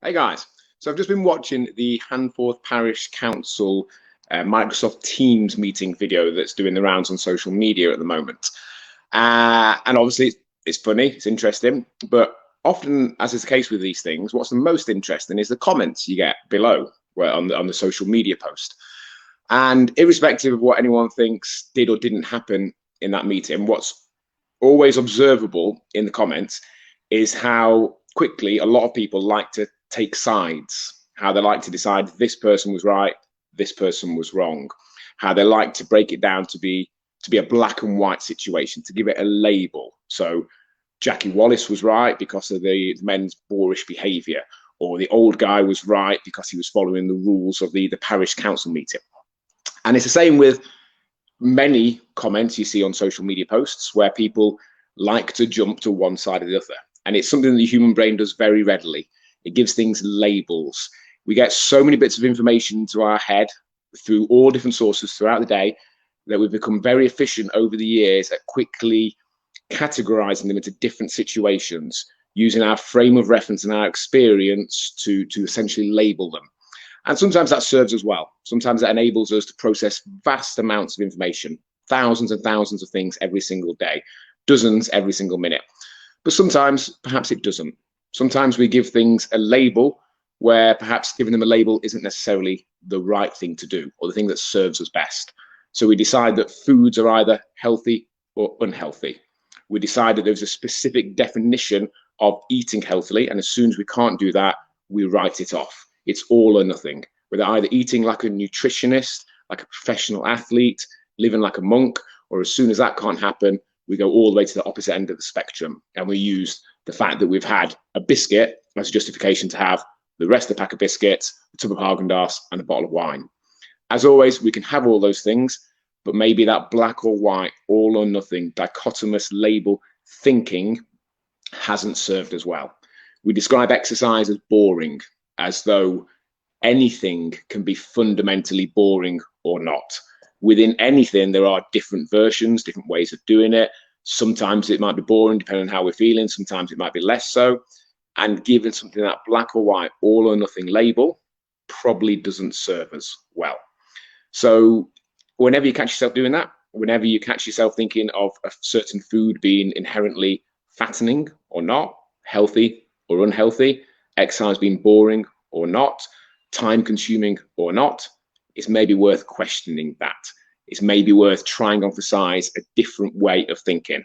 Hey guys, so I've just been watching the Handforth Parish Council Microsoft Teams meeting video that's doing the rounds on social media at the moment. And obviously it's funny, it's interesting, but often, as is the case with these things, what's the most interesting is the comments you get below on the social media post. And irrespective of what anyone thinks did or didn't happen in that meeting, what's always observable in the comments is how quickly a lot of people like to take sides, how they like to decide this person was right, this person was wrong, how they like to break it down to be a black and white situation, to give it a label. So Jackie Wallace was right because of the men's boorish behaviour, or the old guy was right because he was following the rules of the parish council meeting. And it's the same with many comments you see on social media posts where people like to jump to one side or the other. And it's something that the human brain does very readily. It gives things labels. We get so many bits of information into our head through all different sources throughout the day that we've become very efficient over the years at quickly categorizing them into different situations, using our frame of reference and our experience to essentially label them. And sometimes that serves us well. Sometimes that enables us to process vast amounts of information, thousands and thousands of things every single day, dozens every single minute. But sometimes perhaps it doesn't. Sometimes we give things a label where perhaps giving them a label isn't necessarily the right thing to do, or the thing that serves us best. So we decide that foods are either healthy or unhealthy. We decide that there's a specific definition of eating healthily, and as soon as we can't do that, we write it off. It's all or nothing. We're either eating like a nutritionist, like a professional athlete, living like a monk, or as soon as that can't happen, we go all the way to the opposite end of the spectrum, and we use the fact that we've had a biscuit as a justification to have the rest of the pack of biscuits, a tub of Haagen-Dazs, and a bottle of wine. As always, we can have all those things, but maybe that black or white, all or nothing, dichotomous label thinking hasn't served us well. We describe exercise as boring, as though anything can be fundamentally boring or not. Within anything, there are different versions, different ways of doing it. Sometimes it might be boring depending on how we're feeling. Sometimes it might be less so. And giving something that black or white, all or nothing label probably doesn't serve us well. So whenever you catch yourself doing that, whenever you catch yourself thinking of a certain food being inherently fattening or not, healthy or unhealthy, exercise being boring or not, time consuming or not, it's maybe worth questioning that. It's maybe worth trying on for size a different way of thinking.